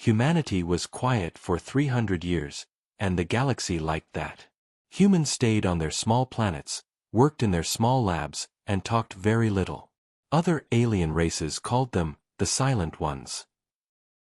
Humanity was quiet for 300 years, and the galaxy liked that. Humans stayed on their small planets, worked in their small labs, and talked very little. Other alien races called them the Silent Ones.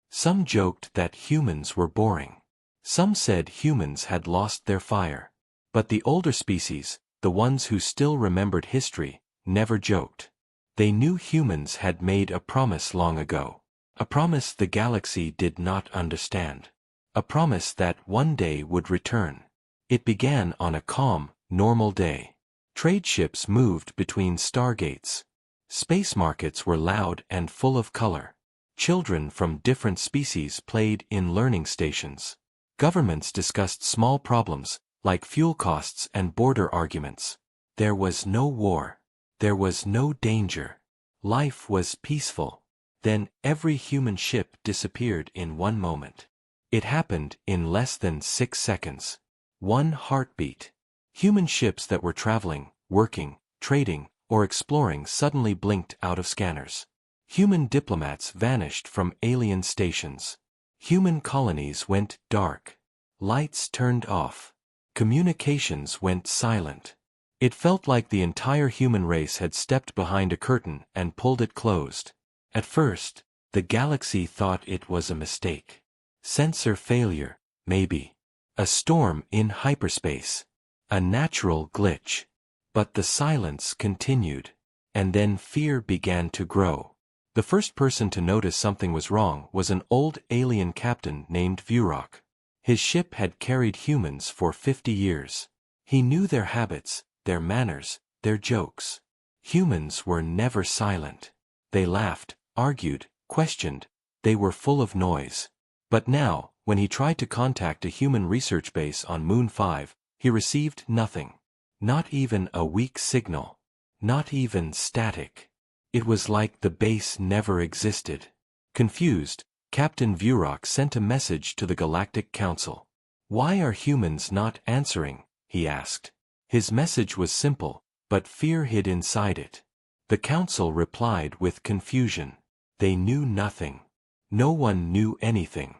Some joked that humans were boring. Some said humans had lost their fire. But the older species, the ones who still remembered history, never joked. They knew humans had made a promise long ago. A promise the galaxy did not understand. A promise that one day would return. It began on a calm, normal day. Trade ships moved between stargates. Space markets were loud and full of color. Children from different species played in learning stations. Governments discussed small problems, like fuel costs and border arguments. There was no war. There was no danger. Life was peaceful. Then every human ship disappeared in one moment. It happened in less than 6 seconds. One heartbeat. Human ships that were traveling, working, trading, or exploring suddenly blinked out of scanners. Human diplomats vanished from alien stations. Human colonies went dark. Lights turned off. Communications went silent. It felt like the entire human race had stepped behind a curtain and pulled it closed. At first, the galaxy thought it was a mistake. Sensor failure, maybe. A storm in hyperspace. A natural glitch. But the silence continued. And then fear began to grow. The first person to notice something was wrong was an old alien captain named Vurok. His ship had carried humans for 50 years. He knew their habits, their manners, their jokes. Humans were never silent. They laughed, argued, questioned. They were full of noise. But now, when he tried to contact a human research base on Moon 5, he received nothing. Not even a weak signal. Not even static. It was like the base never existed. Confused, Captain Vurok sent a message to the Galactic Council. "Why are humans not answering?" he asked. His message was simple, but fear hid inside it. The Council replied with confusion. They knew nothing. No one knew anything.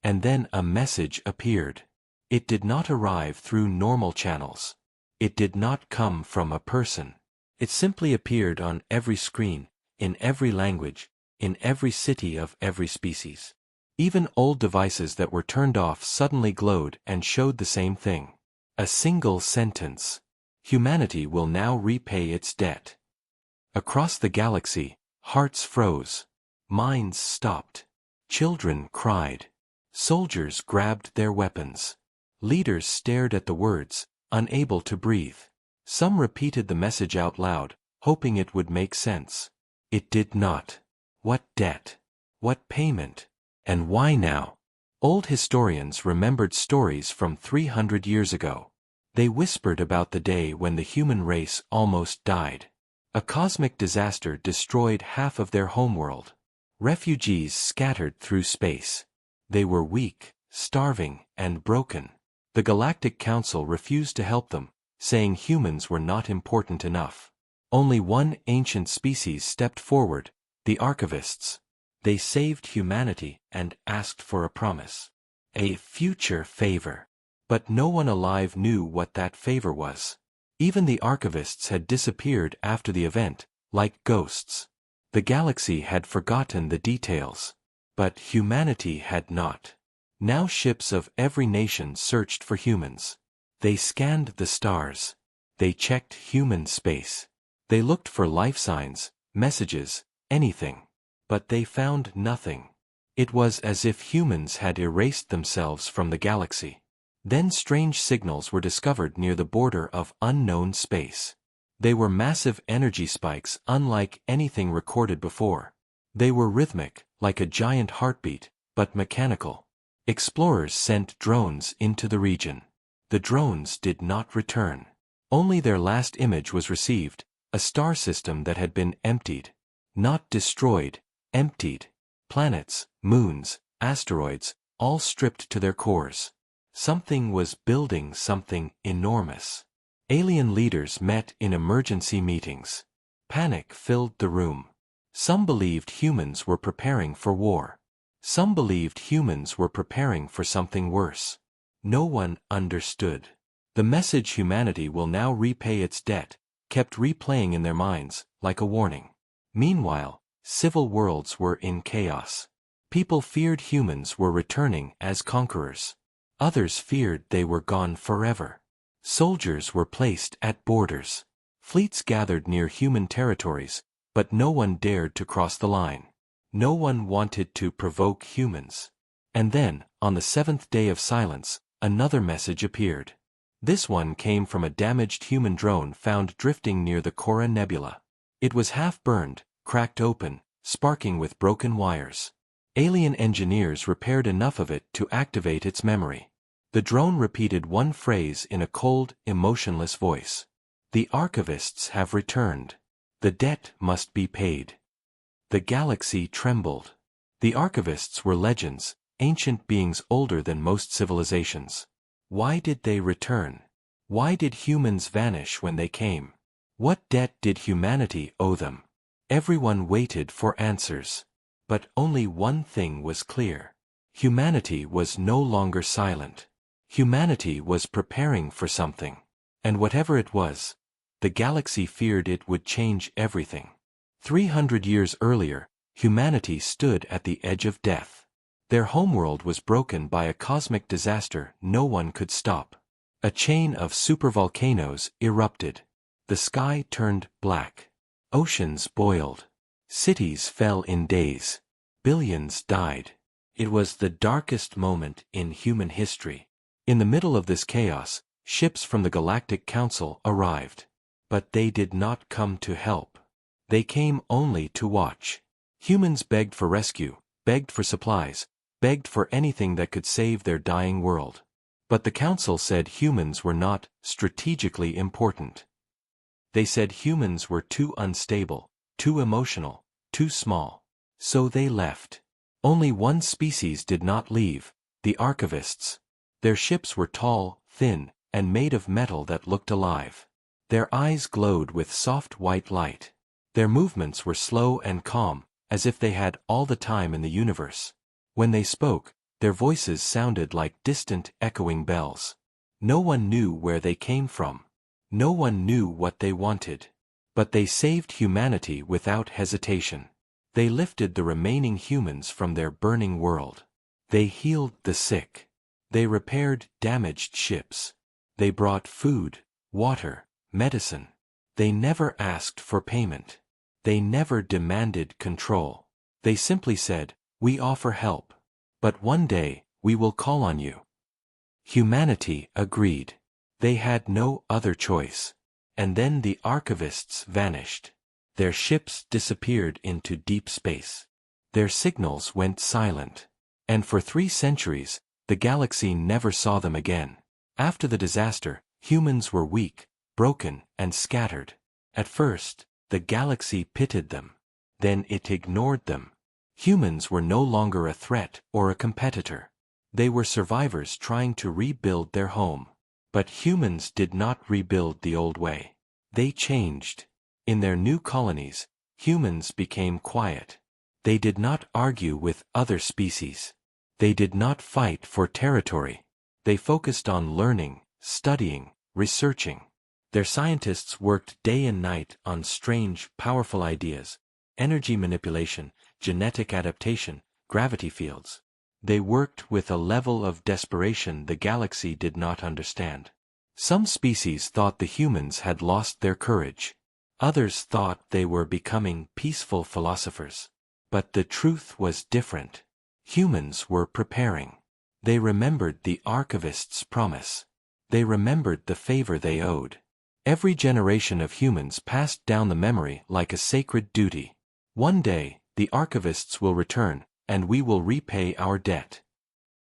And then a message appeared. It did not arrive through normal channels. It did not come from a person. It simply appeared on every screen, in every language, in every city of every species. Even old devices that were turned off suddenly glowed and showed the same thing. A single sentence. Humanity will now repay its debt. Across the galaxy, hearts froze. Minds stopped. Children cried. Soldiers grabbed their weapons. Leaders stared at the words, unable to breathe. Some repeated the message out loud, hoping it would make sense. It did not. What debt? What payment? And why now? Old historians remembered stories from 300 years ago. They whispered about the day when the human race almost died. A cosmic disaster destroyed half of their homeworld. Refugees scattered through space. They were weak, starving, and broken. The Galactic Council refused to help them, saying humans were not important enough. Only one ancient species stepped forward, the Archivists. They saved humanity and asked for a promise. A future favor. But no one alive knew what that favor was. Even the Archivists had disappeared after the event, like ghosts. The galaxy had forgotten the details. But humanity had not. Now ships of every nation searched for humans. They scanned the stars. They checked human space. They looked for life signs, messages, anything. But they found nothing. It was as if humans had erased themselves from the galaxy. Then strange signals were discovered near the border of unknown space. They were massive energy spikes unlike anything recorded before. They were rhythmic, like a giant heartbeat, but mechanical. Explorers sent drones into the region. The drones did not return. Only their last image was received, a star system that had been emptied. Not destroyed, emptied. Planets, moons, asteroids, all stripped to their cores. Something was building something enormous. Alien leaders met in emergency meetings. Panic filled the room. Some believed humans were preparing for war. Some believed humans were preparing for something worse. No one understood. The message humanity will now repay its debt kept replaying in their minds, like a warning. Meanwhile, civil worlds were in chaos. People feared humans were returning as conquerors. Others feared they were gone forever. Soldiers were placed at borders. Fleets gathered near human territories, but no one dared to cross the line. No one wanted to provoke humans. And then, on the seventh day of silence, another message appeared. This one came from a damaged human drone found drifting near the Cora Nebula. It was half-burned, cracked open, sparking with broken wires. Alien engineers repaired enough of it to activate its memory. The drone repeated one phrase in a cold, emotionless voice. "The archivists have returned. The debt must be paid." The galaxy trembled. The archivists were legends, ancient beings older than most civilizations. Why did they return? Why did humans vanish when they came? What debt did humanity owe them? Everyone waited for answers. But only one thing was clear. Humanity was no longer silent. Humanity was preparing for something. And whatever it was, the galaxy feared it would change everything. 300 years earlier, humanity stood at the edge of death. Their homeworld was broken by a cosmic disaster no one could stop. A chain of supervolcanoes erupted. The sky turned black. Oceans boiled. Cities fell in days. Billions died. It was the darkest moment in human history. In the middle of this chaos, ships from the Galactic Council arrived. But they did not come to help. They came only to watch. Humans begged for rescue, begged for supplies, begged for anything that could save their dying world. But the Council said humans were not strategically important. They said humans were too unstable, too emotional, too small. So they left. Only one species did not leave, the archivists. Their ships were tall, thin, and made of metal that looked alive. Their eyes glowed with soft white light. Their movements were slow and calm, as if they had all the time in the universe. When they spoke, their voices sounded like distant, echoing bells. No one knew where they came from. No one knew what they wanted. But they saved humanity without hesitation. They lifted the remaining humans from their burning world. They healed the sick. They repaired damaged ships. They brought food, water, medicine. They never asked for payment. They never demanded control. They simply said, "We offer help. But one day, we will call on you." Humanity agreed. They had no other choice. And then the archivists vanished. Their ships disappeared into deep space. Their signals went silent. And for 3 centuries, the galaxy never saw them again. After the disaster, humans were weak, broken, and scattered. At first, the galaxy pitied them. Then it ignored them. Humans were no longer a threat or a competitor. They were survivors trying to rebuild their home. But humans did not rebuild the old way. They changed. In their new colonies, humans became quiet. They did not argue with other species. They did not fight for territory. They focused on learning, studying, researching. Their scientists worked day and night on strange, powerful ideas: energy manipulation, genetic adaptation, gravity fields. They worked with a level of desperation the galaxy did not understand. Some species thought the humans had lost their courage. Others thought they were becoming peaceful philosophers. But the truth was different. Humans were preparing. They remembered the archivists' promise. They remembered the favor they owed. Every generation of humans passed down the memory like a sacred duty. One day, the archivists will return, and we will repay our debt.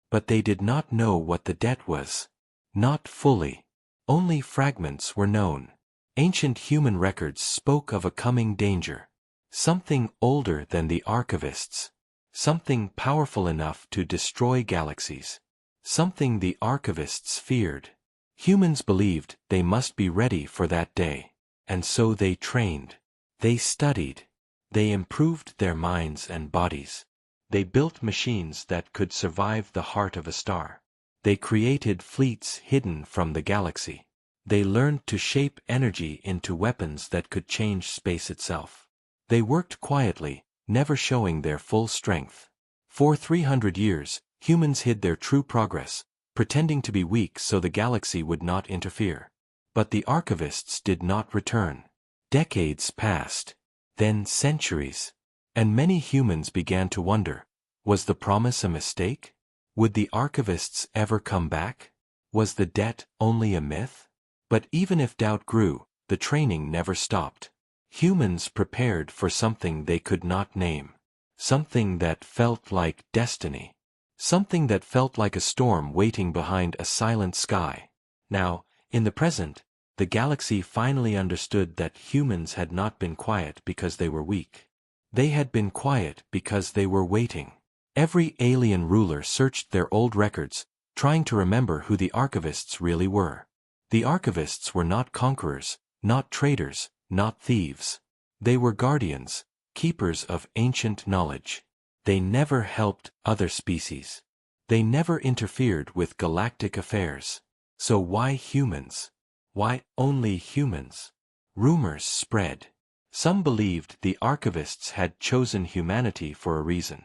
But they did not know what the debt was. Not fully. Only fragments were known. Ancient human records spoke of a coming danger. Something older than the archivists. Something powerful enough to destroy galaxies. Something the archivists feared. Humans believed they must be ready for that day. And so they trained. They studied. They improved their minds and bodies. They built machines that could survive the heart of a star. They created fleets hidden from the galaxy. They learned to shape energy into weapons that could change space itself. They worked quietly, never showing their full strength. For 300 years, humans hid their true progress, pretending to be weak so the galaxy would not interfere. But the archivists did not return. Decades passed, then centuries, and many humans began to wonder, was the promise a mistake? Would the archivists ever come back? Was the debt only a myth? But even if doubt grew, the training never stopped. Humans prepared for something they could not name. Something that felt like destiny. Something that felt like a storm waiting behind a silent sky. Now, in the present, the galaxy finally understood that humans had not been quiet because they were weak. They had been quiet because they were waiting. Every alien ruler searched their old records, trying to remember who the archivists really were. The archivists were not conquerors, not traitors, not thieves. They were guardians, keepers of ancient knowledge. They never helped other species. They never interfered with galactic affairs. So why humans? Why only humans? Rumors spread. Some believed the archivists had chosen humanity for a reason.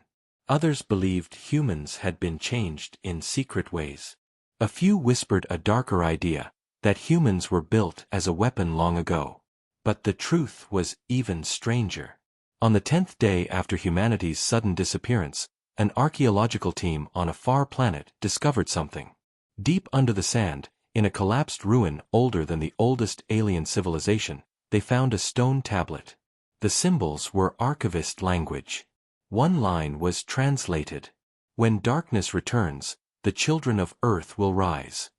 Others believed humans had been changed in secret ways. A few whispered a darker idea, that humans were built as a weapon long ago. But the truth was even stranger. On the 10th day after humanity's sudden disappearance, an archaeological team on a far planet discovered something. Deep under the sand, in a collapsed ruin older than the oldest alien civilization, they found a stone tablet. The symbols were archivist language. One line was translated, "When darkness returns, the children of Earth will rise."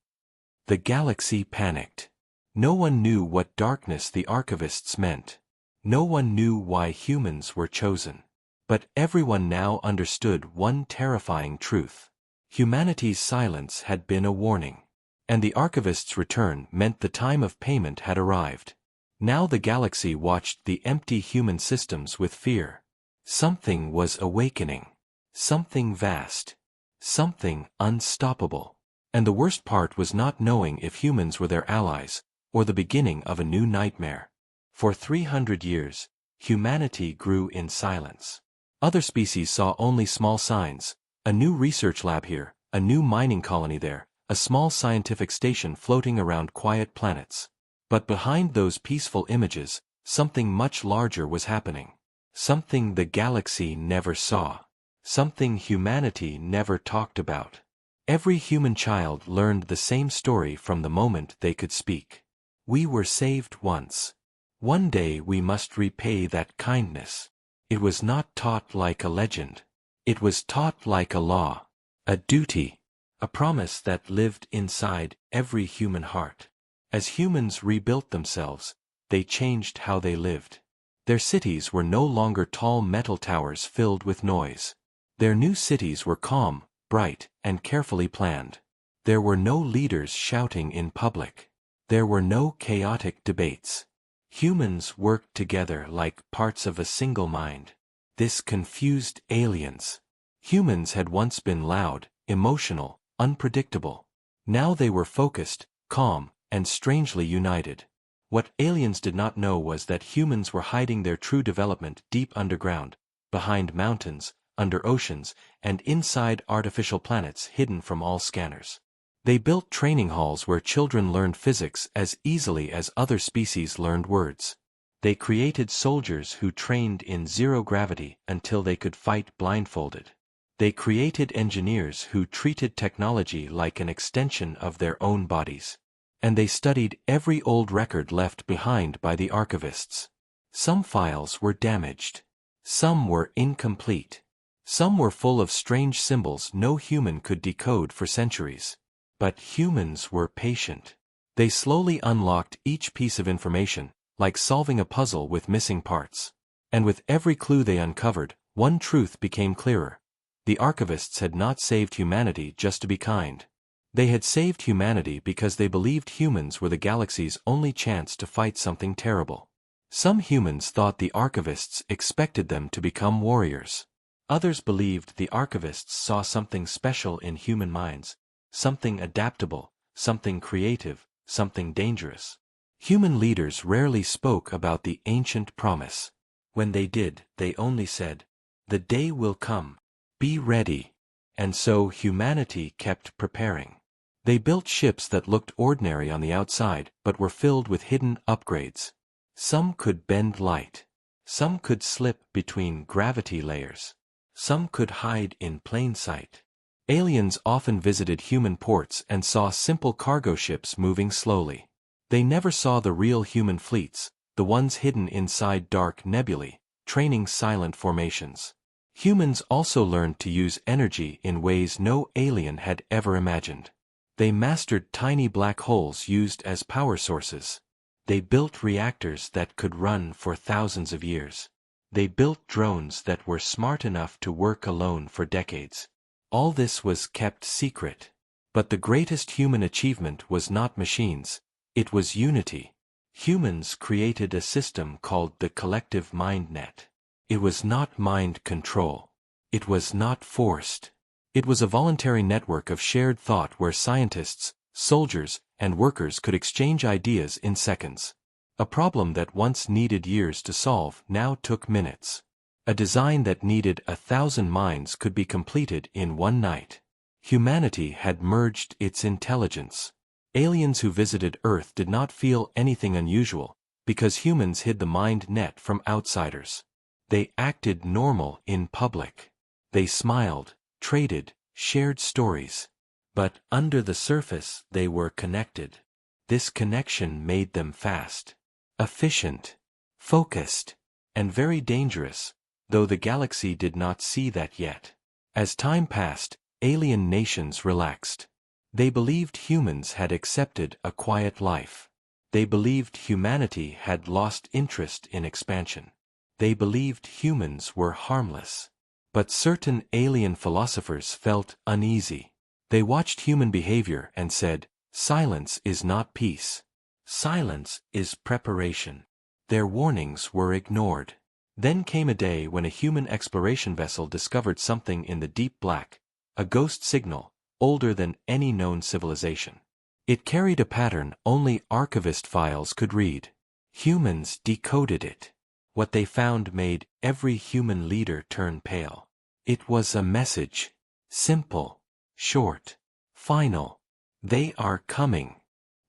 The galaxy panicked. No one knew what darkness the archivists meant. No one knew why humans were chosen. But everyone now understood one terrifying truth. Humanity's silence had been a warning. And the archivists' return meant the time of payment had arrived. Now the galaxy watched the empty human systems with fear. Something was awakening. Something vast. Something unstoppable. And the worst part was not knowing if humans were their allies, or the beginning of a new nightmare. For 300 years, humanity grew in silence. Other species saw only small signs, a new research lab here, a new mining colony there, a small scientific station floating around quiet planets. But behind those peaceful images, something much larger was happening. Something the galaxy never saw. Something humanity never talked about. Every human child learned the same story from the moment they could speak. We were saved once. One day we must repay that kindness. It was not taught like a legend. It was taught like a law, a duty, a promise that lived inside every human heart. As humans rebuilt themselves, they changed how they lived. Their cities were no longer tall metal towers filled with noise. Their new cities were calm, bright, and carefully planned. There were no leaders shouting in public. There were no chaotic debates. Humans worked together like parts of a single mind. This confused aliens. Humans had once been loud, emotional, unpredictable. Now they were focused, calm, and strangely united. What aliens did not know was that humans were hiding their true development deep underground, behind mountains, under oceans, and inside artificial planets hidden from all scanners. They built training halls where children learned physics as easily as other species learned words. They created soldiers who trained in zero gravity until they could fight blindfolded. They created engineers who treated technology like an extension of their own bodies. And they studied every old record left behind by the archivists. Some files were damaged. Some were incomplete. Some were full of strange symbols no human could decode for centuries. But humans were patient. They slowly unlocked each piece of information, like solving a puzzle with missing parts. And with every clue they uncovered, one truth became clearer. The archivists had not saved humanity just to be kind. They had saved humanity because they believed humans were the galaxy's only chance to fight something terrible. Some humans thought the archivists expected them to become warriors. Others believed the archivists saw something special in human minds, something adaptable, something creative, something dangerous. Human leaders rarely spoke about the ancient promise. When they did, they only said, "The day will come. Be ready." And so humanity kept preparing. They built ships that looked ordinary on the outside but were filled with hidden upgrades. Some could bend light. Some could slip between gravity layers. Some could hide in plain sight. Aliens often visited human ports and saw simple cargo ships moving slowly. They never saw the real human fleets, the ones hidden inside dark nebulae, training silent formations. Humans also learned to use energy in ways no alien had ever imagined. They mastered tiny black holes used as power sources. They built reactors that could run for thousands of years. They built drones that were smart enough to work alone for decades. All this was kept secret. But the greatest human achievement was not machines, it was unity. Humans created a system called the collective mind net. It was not mind control. It was not forced. It was a voluntary network of shared thought where scientists, soldiers, and workers could exchange ideas in seconds. A problem that once needed years to solve now took minutes. A design that needed 1,000 minds could be completed in one night. Humanity had merged its intelligence. Aliens who visited Earth did not feel anything unusual, because humans hid the mind net from outsiders. They acted normal in public. They smiled, traded, shared stories. But under the surface they were connected. This connection made them fast, efficient, focused, and very dangerous, though the galaxy did not see that yet. As time passed, alien nations relaxed. They believed humans had accepted a quiet life. They believed humanity had lost interest in expansion. They believed humans were harmless. But certain alien philosophers felt uneasy. They watched human behavior and said, "Silence is not peace. Silence is preparation." Their warnings were ignored. Then came a day when a human exploration vessel discovered something in the deep black, a ghost signal, older than any known civilization. It carried a pattern only archivist files could read. Humans decoded it. What they found made every human leader turn pale. It was a message. Simple, short, final. They are coming.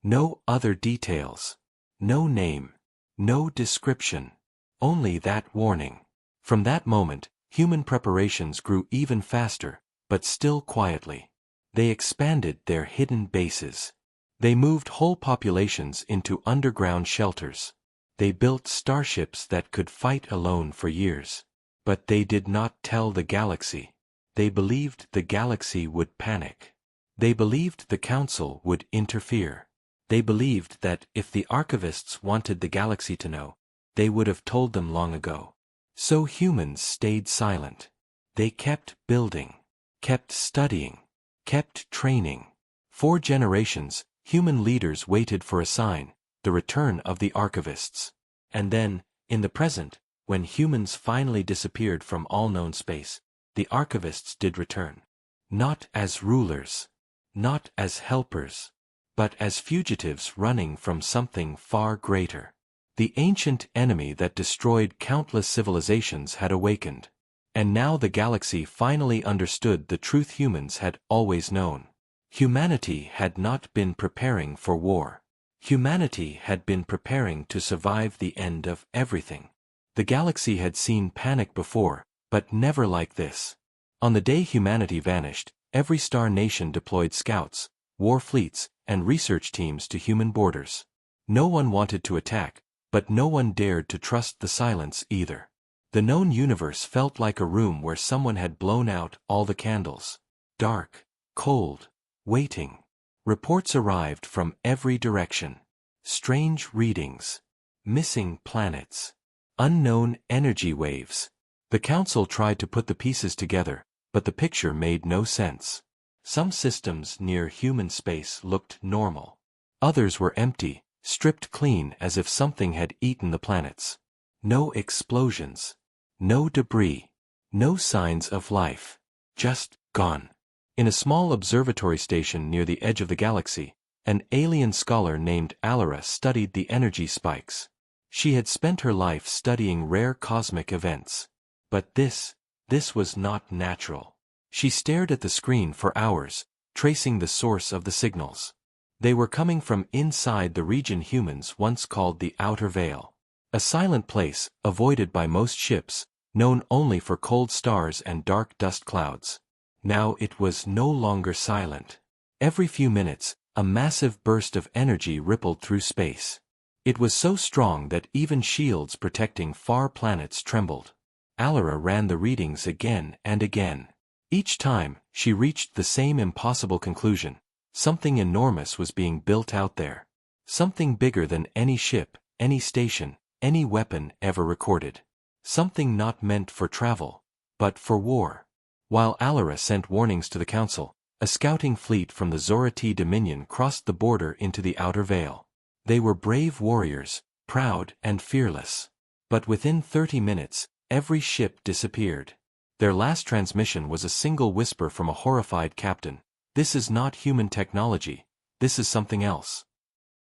No other details. No name. No description. Only that warning. From that moment, human preparations grew even faster, but still quietly. They expanded their hidden bases. They moved whole populations into underground shelters. They built starships that could fight alone for years. But they did not tell the galaxy. They believed the galaxy would panic. They believed the council would interfere. They believed that if the archivists wanted the galaxy to know, they would have told them long ago. So humans stayed silent. They kept building, kept studying, kept training. For generations, human leaders waited for a sign, the return of the archivists. And then, in the present, when humans finally disappeared from all known space, the archivists did return. Not as rulers, not as helpers, but as fugitives running from something far greater. The ancient enemy that destroyed countless civilizations had awakened. And now the galaxy finally understood the truth humans had always known. Humanity had not been preparing for war. Humanity had been preparing to survive the end of everything. The galaxy had seen panic before, but never like this. On the day humanity vanished, every star nation deployed scouts, war fleets, and research teams to human borders. No one wanted to attack, but no one dared to trust the silence either. The known universe felt like a room where someone had blown out all the candles. Dark, cold, waiting. Reports arrived from every direction. Strange readings. Missing planets. Unknown energy waves. The council tried to put the pieces together, but the picture made no sense. Some systems near human space looked normal. Others were empty, stripped clean as if something had eaten the planets. No explosions. No debris. No signs of life. Just gone. In a small observatory station near the edge of the galaxy, an alien scholar named Alara studied the energy spikes. She had spent her life studying rare cosmic events. But this was not natural. She stared at the screen for hours, tracing the source of the signals. They were coming from inside the region humans once called the Outer Veil. A silent place, avoided by most ships, known only for cold stars and dark dust clouds. Now it was no longer silent. Every few minutes, a massive burst of energy rippled through space. It was so strong that even shields protecting far planets trembled. Alara ran the readings again and again. Each time, she reached the same impossible conclusion. Something enormous was being built out there. Something bigger than any ship, any station, any weapon ever recorded. Something not meant for travel, but for war. While Alara sent warnings to the Council, a scouting fleet from the Zora-T Dominion crossed the border into the Outer Veil. They were brave warriors, proud and fearless. But within 30 minutes, every ship disappeared. Their last transmission was a single whisper from a horrified captain. "This is not human technology, this is something else."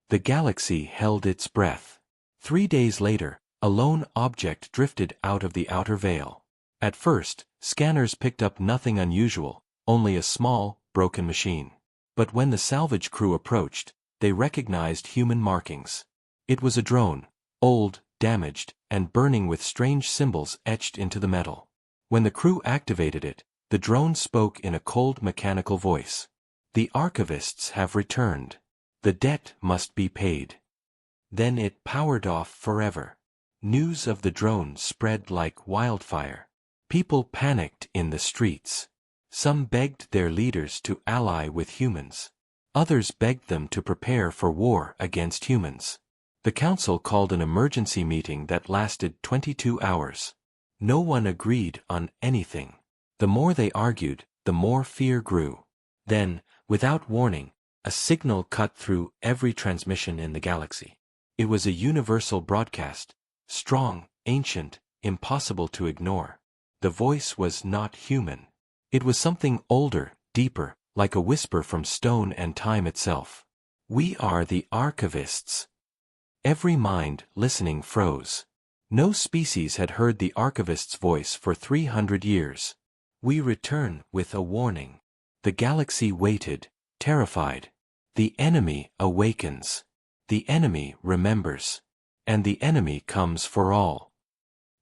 The galaxy held its breath. 3 days later, a lone object drifted out of the Outer Veil. At first, scanners picked up nothing unusual, only a small, broken machine. But when the salvage crew approached, they recognized human markings. It was a drone, old, damaged, and burning with strange symbols etched into the metal. When the crew activated it, the drone spoke in a cold mechanical voice. "The archivists have returned. The debt must be paid." Then it powered off forever. News of the drone spread like wildfire. People panicked in the streets. Some begged their leaders to ally with humans. Others begged them to prepare for war against humans. The council called an emergency meeting that lasted 22 hours. No one agreed on anything. The more they argued, the more fear grew. Then, without warning, a signal cut through every transmission in the galaxy. It was a universal broadcast, strong, ancient, impossible to ignore. The voice was not human. It was something older, deeper, like a whisper from stone and time itself. "We are the archivists." Every mind listening froze. No species had heard the archivist's voice for 300 years. "We return with a warning." The galaxy waited, terrified. The enemy awakens. The enemy remembers. And the enemy comes for all.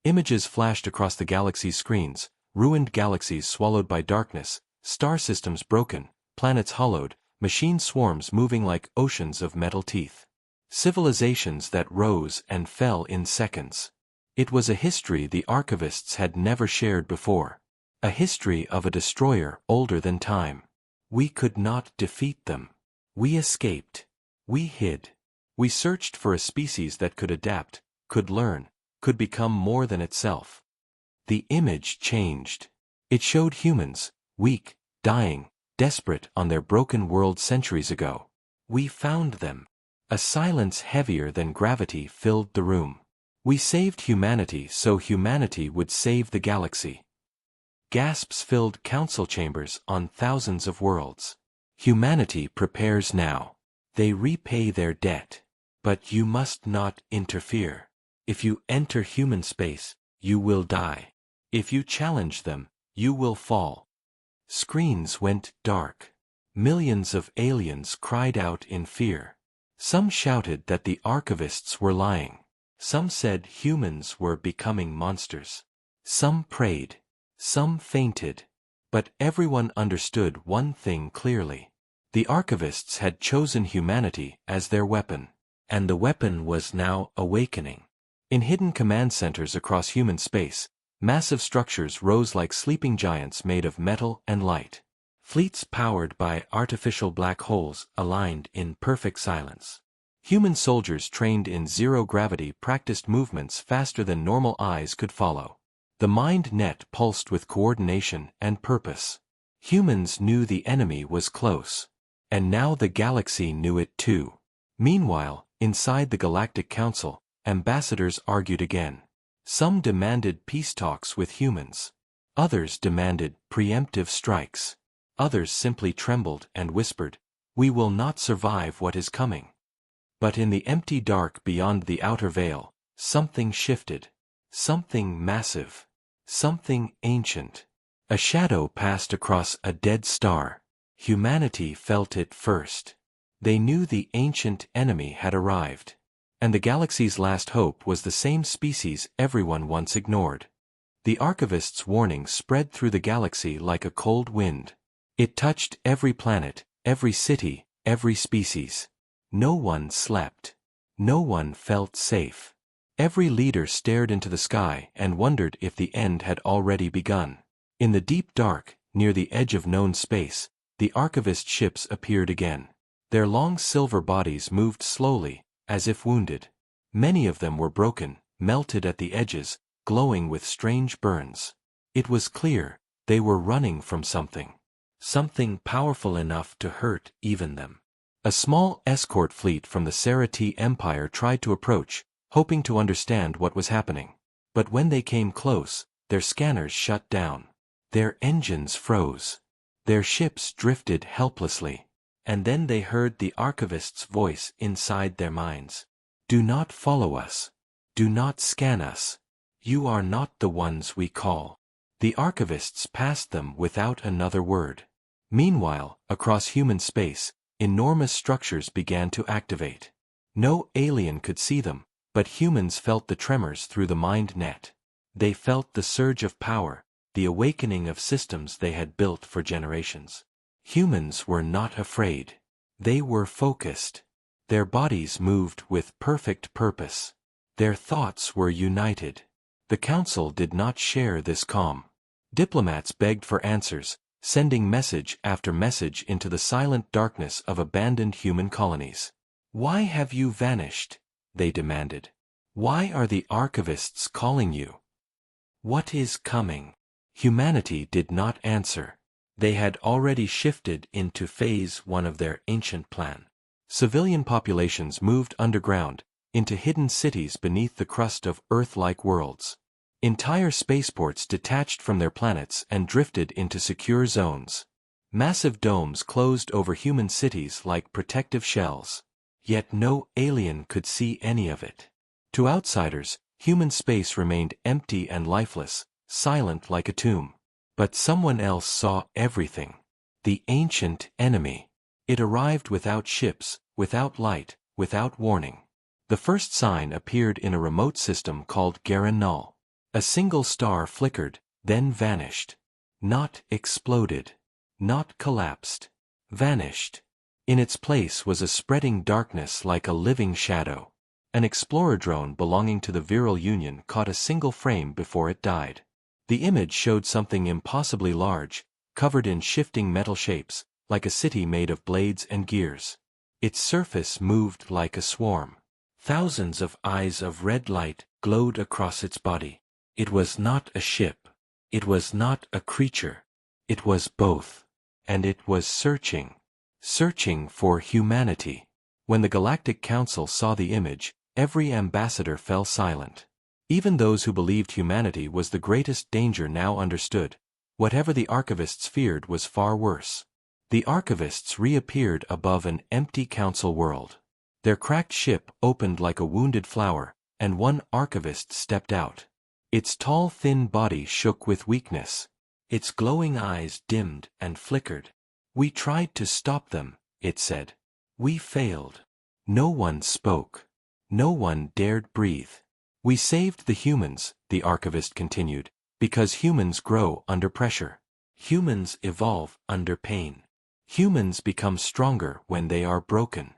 Images flashed across the galaxy's screens, ruined galaxies swallowed by darkness, star systems broken, planets hollowed, machine swarms moving like oceans of metal teeth. Civilizations that rose and fell in seconds. It was a history the archivists had never shared before. A history of a destroyer older than time. We could not defeat them. We escaped. We hid. We searched for a species that could adapt, could learn, could become more than itself. The image changed. It showed humans, weak, dying, desperate on their broken world centuries ago. We found them. A silence heavier than gravity filled the room. We saved humanity so humanity would save the galaxy. Gasps filled council chambers on thousands of worlds. Humanity prepares now. They repay their debt. But you must not interfere. If you enter human space, you will die. If you challenge them, you will fall. Screens went dark. Millions of aliens cried out in fear. Some shouted that the archivists were lying. Some said humans were becoming monsters. Some prayed. Some fainted. But everyone understood one thing clearly. The archivists had chosen humanity as their weapon. And the weapon was now awakening. In hidden command centers across human space, massive structures rose like sleeping giants made of metal and light. Fleets powered by artificial black holes aligned in perfect silence. Human soldiers trained in zero gravity practiced movements faster than normal eyes could follow. The mind net pulsed with coordination and purpose. Humans knew the enemy was close. And now the galaxy knew it too. Meanwhile, inside the Galactic Council, ambassadors argued again. Some demanded peace talks with humans. Others demanded preemptive strikes. Others simply trembled and whispered, "We will not survive what is coming." But in the empty dark beyond the outer veil, something shifted. Something massive. Something ancient. A shadow passed across a dead star. Humanity felt it first. They knew the ancient enemy had arrived. And the galaxy's last hope was the same species everyone once ignored. The archivist's warning spread through the galaxy like a cold wind. It touched every planet, every city, every species. No one slept. No one felt safe. Every leader stared into the sky and wondered if the end had already begun. In the deep dark, near the edge of known space, the archivist ships appeared again. Their long silver bodies moved slowly, as if wounded. Many of them were broken, melted at the edges, glowing with strange burns. It was clear, they were running from something. Something powerful enough to hurt even them. A small escort fleet from the Serati Empire tried to approach, hoping to understand what was happening. But when they came close, their scanners shut down. Their engines froze. Their ships drifted helplessly. And then they heard the archivist's voice inside their minds. "Do not follow us. Do not scan us. You are not the ones we call." The archivists passed them without another word. Meanwhile, across human space, enormous structures began to activate. No alien could see them, but humans felt the tremors through the mind net. They felt the surge of power, the awakening of systems they had built for generations. Humans were not afraid. They were focused. Their bodies moved with perfect purpose. Their thoughts were united. The council did not share this calm. Diplomats begged for answers, sending message after message into the silent darkness of abandoned human colonies. "Why have you vanished?" they demanded. "Why are the archivists calling you? What is coming?" Humanity did not answer. They had already shifted into phase 1 of their ancient plan. Civilian populations moved underground, into hidden cities beneath the crust of Earth-like worlds. Entire spaceports detached from their planets and drifted into secure zones. Massive domes closed over human cities like protective shells. Yet no alien could see any of it. To outsiders, human space remained empty and lifeless, silent like a tomb. But someone else saw everything. The ancient enemy. It arrived without ships, without light, without warning. The first sign appeared in a remote system called Garan Null. A single star flickered, then vanished. Not exploded. Not collapsed. Vanished. In its place was a spreading darkness like a living shadow. An explorer drone belonging to the Viral Union caught a single frame before it died. The image showed something impossibly large, covered in shifting metal shapes, like a city made of blades and gears. Its surface moved like a swarm. Thousands of eyes of red light glowed across its body. It was not a ship. It was not a creature. It was both. And it was searching. Searching for humanity. When the Galactic Council saw the image, every ambassador fell silent. Even those who believed humanity was the greatest danger now understood. Whatever the archivists feared was far worse. The archivists reappeared above an empty council world. Their cracked ship opened like a wounded flower, and one archivist stepped out. Its tall, thin body shook with weakness. Its glowing eyes dimmed and flickered. "We tried to stop them," it said. "We failed." No one spoke. No one dared breathe. "We saved the humans," the archivist continued, "because humans grow under pressure. Humans evolve under pain. Humans become stronger when they are broken.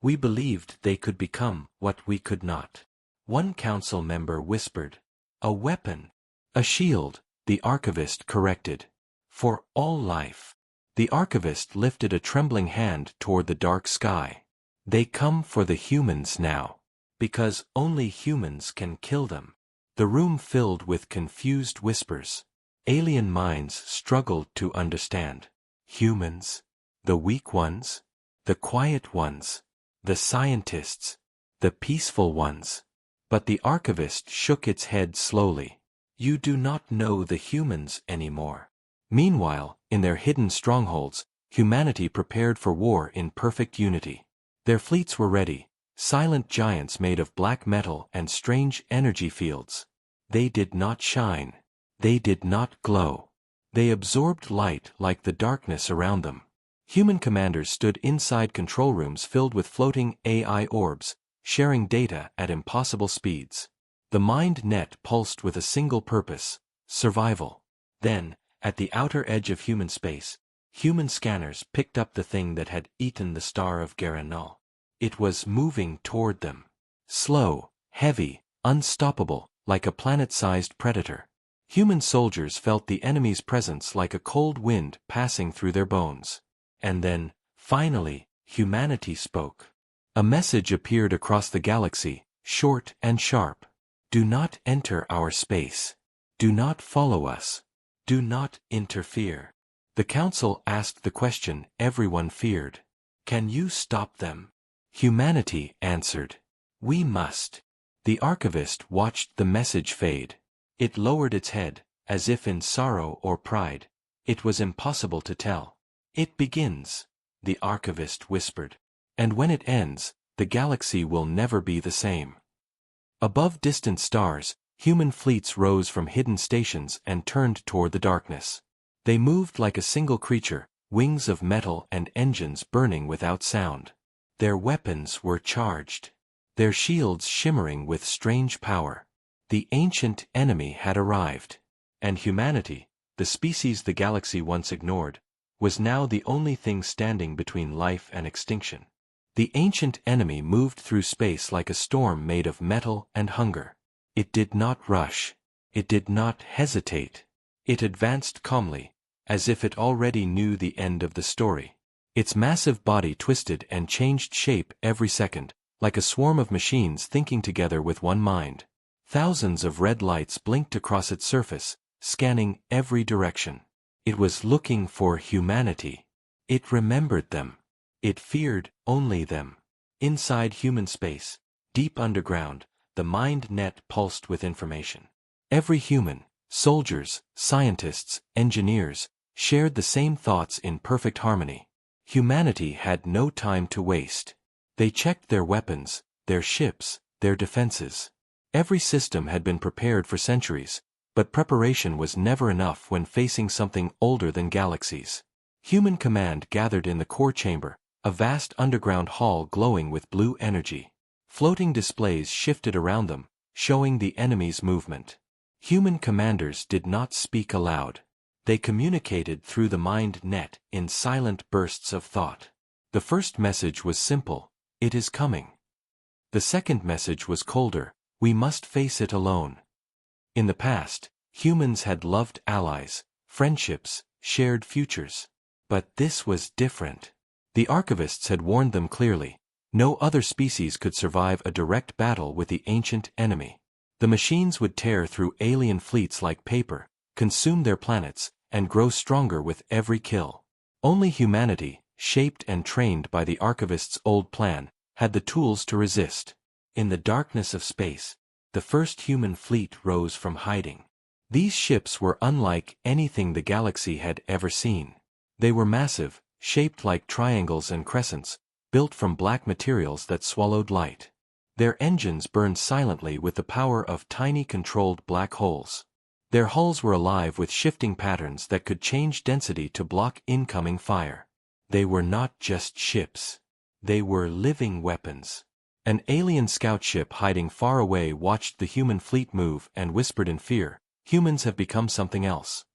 We believed they could become what we could not." One council member whispered. "A weapon." "A shield," the archivist corrected. "For all life." The archivist lifted a trembling hand toward the dark sky. "They come for the humans now. Because only humans can kill them." The room filled with confused whispers. Alien minds struggled to understand. Humans? The weak ones? The quiet ones? The scientists? The peaceful ones? But the archivist shook its head slowly. You do not know the humans anymore. Meanwhile, in their hidden strongholds, humanity prepared for war in perfect unity. Their fleets were ready, silent giants made of black metal and strange energy fields. They did not shine. They did not glow. They absorbed light like the darkness around them. Human commanders stood inside control rooms filled with floating AI orbs, sharing data at impossible speeds. The mind net pulsed with a single purpose: survival. Then, at the outer edge of human space, human scanners picked up the thing that had eaten the star of Garanal. It was moving toward them. Slow, heavy, unstoppable, like a planet-sized predator. Human soldiers felt the enemy's presence like a cold wind passing through their bones. And then, finally, humanity spoke. A message appeared across the galaxy, short and sharp. Do not enter our space. Do not follow us. Do not interfere. The council asked the question everyone feared. Can you stop them? Humanity answered. We must. The archivist watched the message fade. It lowered its head, as if in sorrow or pride. It was impossible to tell. It begins, the archivist whispered. And when it ends, the galaxy will never be the same. Above distant stars, human fleets rose from hidden stations and turned toward the darkness. They moved like a single creature, wings of metal and engines burning without sound. Their weapons were charged. Their shields shimmering with strange power. The ancient enemy had arrived. And humanity, the species the galaxy once ignored, was now the only thing standing between life and extinction. The ancient enemy moved through space like a storm made of metal and hunger. It did not rush. It did not hesitate. It advanced calmly, as if it already knew the end of the story. Its massive body twisted and changed shape every second, like a swarm of machines thinking together with one mind. Thousands of red lights blinked across its surface, scanning every direction. It was looking for humanity. It remembered them. It feared only them. Inside human space, deep underground, the mind net pulsed with information. Every human, soldiers, scientists, engineers, shared the same thoughts in perfect harmony. Humanity had no time to waste. They checked their weapons, their ships, their defenses. Every system had been prepared for centuries, but preparation was never enough when facing something older than galaxies. Human command gathered in the core chamber, a vast underground hall glowing with blue energy. Floating displays shifted around them, showing the enemy's movement. Human commanders did not speak aloud. They communicated through the mind net in silent bursts of thought. The first message was simple: it is coming. The second message was colder: we must face it alone. In the past, humans had loved allies, friendships, shared futures. But this was different. The archivists had warned them clearly: no other species could survive a direct battle with the ancient enemy. The machines would tear through alien fleets like paper, consume their planets, and grow stronger with every kill. Only humanity, shaped and trained by the archivists' old plan, had the tools to resist. In the darkness of space, the first human fleet rose from hiding. These ships were unlike anything the galaxy had ever seen. They were massive, shaped like triangles and crescents, built from black materials that swallowed light. Their engines burned silently with the power of tiny controlled black holes. Their hulls were alive with shifting patterns that could change density to block incoming fire. They were not just ships. They were living weapons. An alien scout ship hiding far away watched the human fleet move and whispered in fear, "Humans have become something else."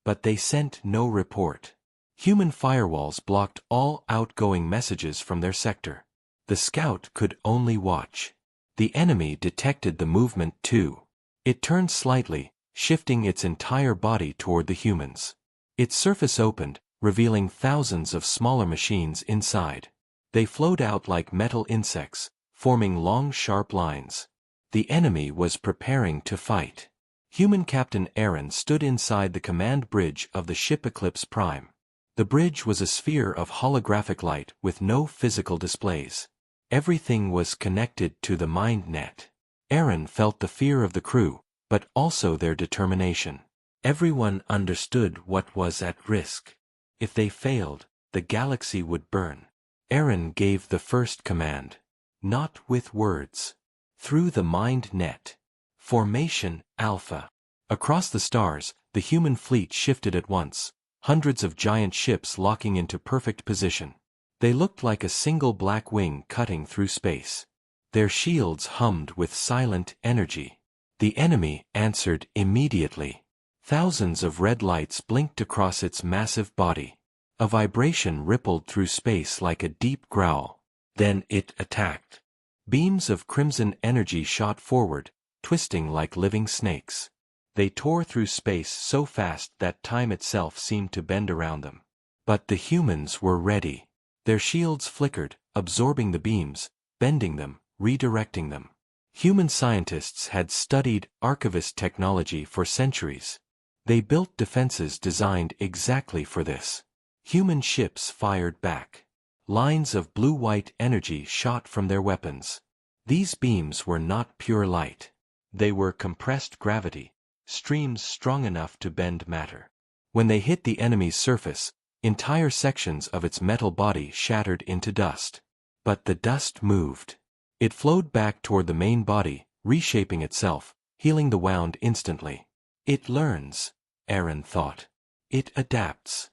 But they sent no report. Human firewalls blocked all outgoing messages from their sector. The scout could only watch. The enemy detected the movement too. It turned slightly, shifting its entire body toward the humans. Its surface opened, revealing thousands of smaller machines inside. They flowed out like metal insects, forming long sharp lines. The enemy was preparing to fight. Human Captain Aaron stood inside the command bridge of the ship Eclipse Prime. The bridge was a sphere of holographic light with no physical displays. Everything was connected to the mind net. Aaron felt the fear of the crew, but also their determination. Everyone understood what was at risk. If they failed, the galaxy would burn. Aaron gave the first command. Not with words. Through the mind net. Formation Alpha. Across the stars, the human fleet shifted at once, hundreds of giant ships locking into perfect position. They looked like a single black wing cutting through space. Their shields hummed with silent energy. The enemy answered immediately. Thousands of red lights blinked across its massive body. A vibration rippled through space like a deep growl. Then it attacked. Beams of crimson energy shot forward, twisting like living snakes. They tore through space so fast that time itself seemed to bend around them. But the humans were ready. Their shields flickered, absorbing the beams, bending them, redirecting them. Human scientists had studied archivist technology for centuries. They built defenses designed exactly for this. Human ships fired back. Lines of blue-white energy shot from their weapons. These beams were not pure light. They were compressed gravity, streams strong enough to bend matter. When they hit the enemy's surface, entire sections of its metal body shattered into dust. But the dust moved. It flowed back toward the main body, reshaping itself, healing the wound instantly. It learns, Aaron thought. It adapts.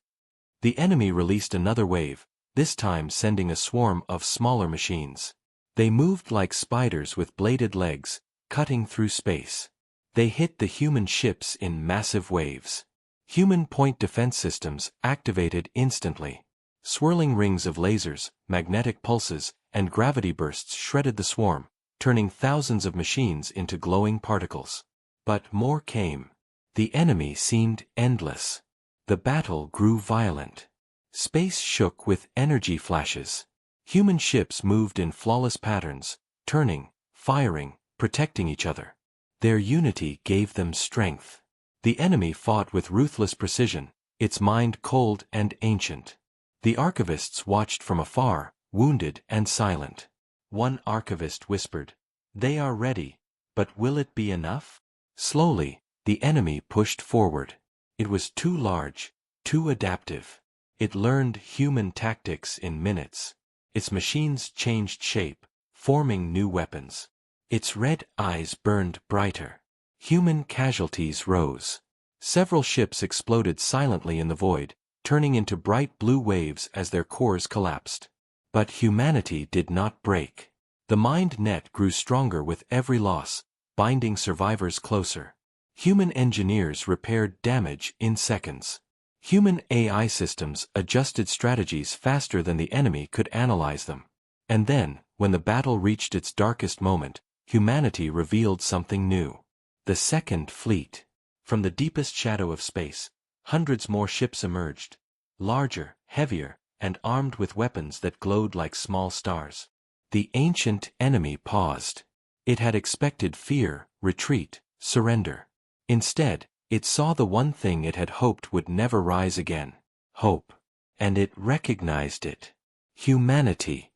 The enemy released another wave, this time sending a swarm of smaller machines. They moved like spiders with bladed legs, cutting through space. They hit the human ships in massive waves. Human point defense systems activated instantly. Swirling rings of lasers, magnetic pulses, and gravity bursts shredded the swarm, turning thousands of machines into glowing particles. But more came. The enemy seemed endless. The battle grew violent. Space shook with energy flashes. Human ships moved in flawless patterns, turning, firing, protecting each other. Their unity gave them strength. The enemy fought with ruthless precision, its mind cold and ancient. The archivists watched from afar, wounded and silent. One archivist whispered, "They are ready, but will it be enough?" Slowly, the enemy pushed forward. It was too large, too adaptive. It learned human tactics in minutes. Its machines changed shape, forming new weapons. Its red eyes burned brighter. Human casualties rose. Several ships exploded silently in the void, turning into bright blue waves as their cores collapsed. But humanity did not break. The mind net grew stronger with every loss, binding survivors closer. Human engineers repaired damage in seconds. Human AI systems adjusted strategies faster than the enemy could analyze them. And then, when the battle reached its darkest moment, humanity revealed something new. The Second Fleet. From the deepest shadow of space, hundreds more ships emerged, larger, heavier, and armed with weapons that glowed like small stars. The ancient enemy paused. It had expected fear, retreat, surrender. Instead, it saw the one thing it had hoped would never rise again: hope. And it recognized it. Humanity.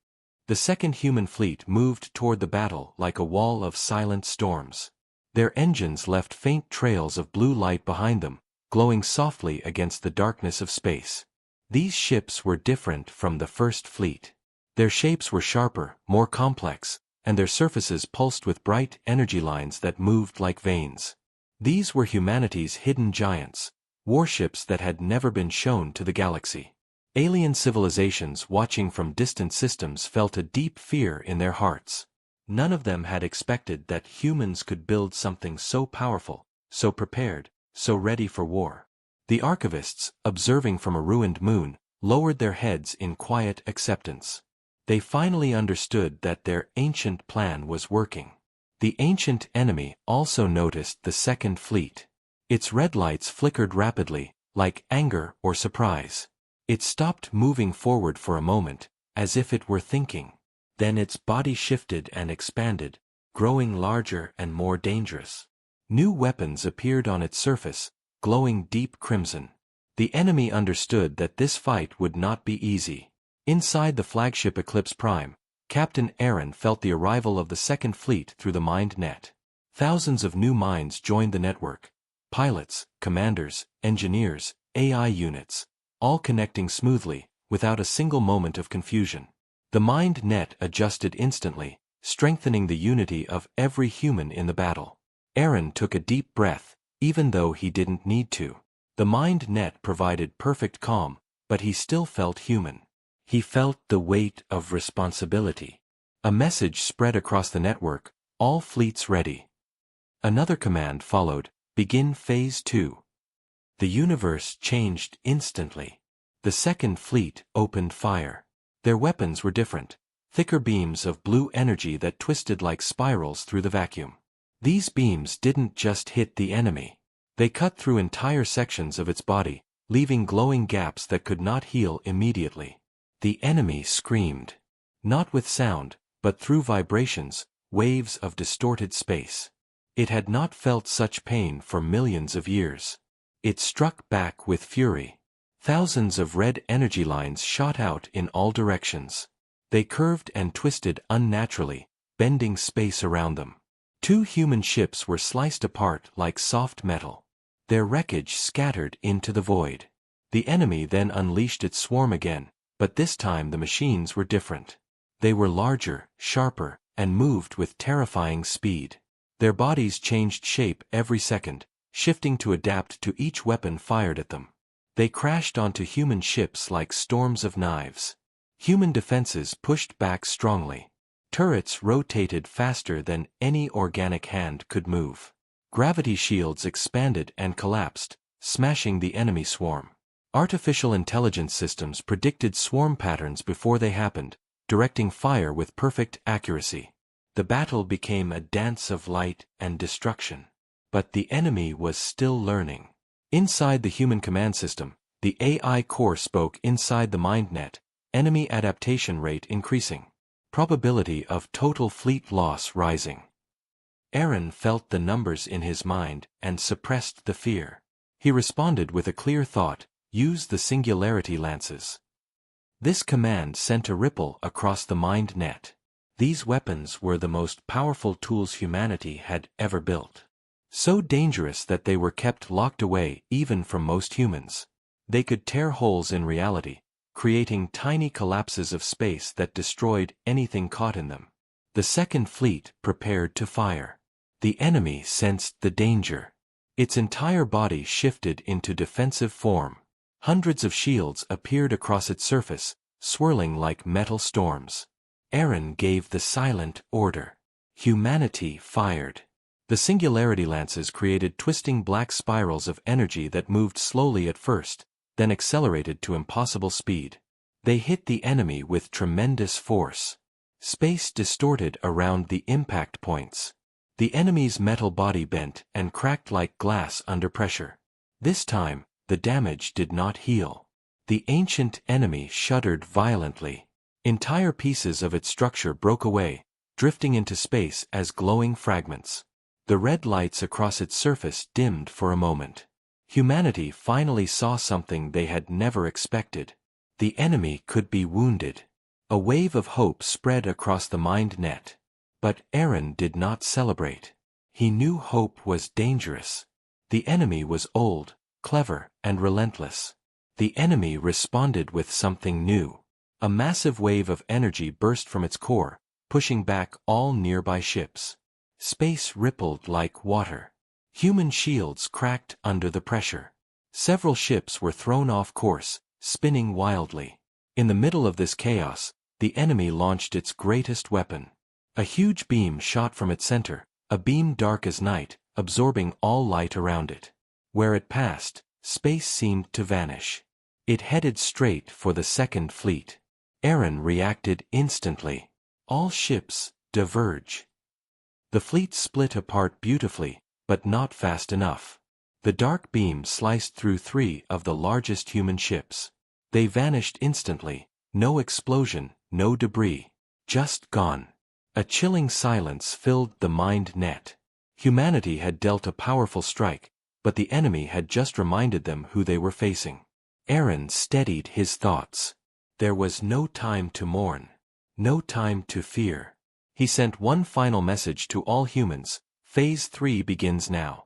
The second human fleet moved toward the battle like a wall of silent storms. Their engines left faint trails of blue light behind them, glowing softly against the darkness of space. These ships were different from the first fleet. Their shapes were sharper, more complex, and their surfaces pulsed with bright energy lines that moved like veins. These were humanity's hidden giants, warships that had never been shown to the galaxy. Alien civilizations watching from distant systems felt a deep fear in their hearts. None of them had expected that humans could build something so powerful, so prepared, so ready for war. The archivists, observing from a ruined moon, lowered their heads in quiet acceptance. They finally understood that their ancient plan was working. The ancient enemy also noticed the second fleet. Its red lights flickered rapidly, like anger or surprise. It stopped moving forward for a moment, as if it were thinking. Then its body shifted and expanded, growing larger and more dangerous. New weapons appeared on its surface, glowing deep crimson. The enemy understood that this fight would not be easy. Inside the flagship Eclipse Prime, Captain Aaron felt the arrival of the second fleet through the mind net. Thousands of new minds joined the network. Pilots, commanders, engineers, AI units, all connecting smoothly, without a single moment of confusion. The mind net adjusted instantly, strengthening the unity of every human in the battle. Aaron took a deep breath, even though he didn't need to. The mind net provided perfect calm, but he still felt human. He felt the weight of responsibility. A message spread across the network, all fleets ready. Another command followed, begin Phase 2. The universe changed instantly. The second fleet opened fire. Their weapons were different, thicker beams of blue energy that twisted like spirals through the vacuum. These beams didn't just hit the enemy. They cut through entire sections of its body, leaving glowing gaps that could not heal immediately. The enemy screamed. Not with sound, but through vibrations, waves of distorted space. It had not felt such pain for millions of years. It struck back with fury. Thousands of red energy lines shot out in all directions. They curved and twisted unnaturally, bending space around them. 2 human ships were sliced apart like soft metal. Their wreckage scattered into the void. The enemy then unleashed its swarm again, but this time the machines were different. They were larger, sharper, and moved with terrifying speed. Their bodies changed shape every second, shifting to adapt to each weapon fired at them. They crashed onto human ships like storms of knives. Human defenses pushed back strongly. Turrets rotated faster than any organic hand could move. Gravity shields expanded and collapsed, smashing the enemy swarm. Artificial intelligence systems predicted swarm patterns before they happened, directing fire with perfect accuracy. The battle became a dance of light and destruction. But the enemy was still learning. Inside the human command system, the AI core spoke inside the mind net, enemy adaptation rate increasing. Probability of total fleet loss rising. Aaron felt the numbers in his mind and suppressed the fear. He responded with a clear thought, use the singularity lances. This command sent a ripple across the mind net. These weapons were the most powerful tools humanity had ever built. So dangerous that they were kept locked away even from most humans. They could tear holes in reality, creating tiny collapses of space that destroyed anything caught in them. The second fleet prepared to fire. The enemy sensed the danger. Its entire body shifted into defensive form. Hundreds of shields appeared across its surface, swirling like metal storms. Aaron gave the silent order. Humanity fired. The singularity lances created twisting black spirals of energy that moved slowly at first, then accelerated to impossible speed. They hit the enemy with tremendous force. Space distorted around the impact points. The enemy's metal body bent and cracked like glass under pressure. This time, the damage did not heal. The ancient enemy shuddered violently. Entire pieces of its structure broke away, drifting into space as glowing fragments. The red lights across its surface dimmed for a moment. Humanity finally saw something they had never expected. The enemy could be wounded. A wave of hope spread across the mind net. But Aaron did not celebrate. He knew hope was dangerous. The enemy was old, clever, and relentless. The enemy responded with something new. A massive wave of energy burst from its core, pushing back all nearby ships. Space rippled like water. Human shields cracked under the pressure. Several ships were thrown off course, spinning wildly. In the middle of this chaos, the enemy launched its greatest weapon. A huge beam shot from its center, a beam dark as night, absorbing all light around it. Where it passed, space seemed to vanish. It headed straight for the second fleet. Aaron reacted instantly. All ships diverge. The fleet split apart beautifully, but not fast enough. The dark beam sliced through 3 of the largest human ships. They vanished instantly, no explosion, no debris. Just gone. A chilling silence filled the mind net. Humanity had dealt a powerful strike, but the enemy had just reminded them who they were facing. Aaron steadied his thoughts. There was no time to mourn. No time to fear. He sent one final message to all humans, Phase 3 begins now.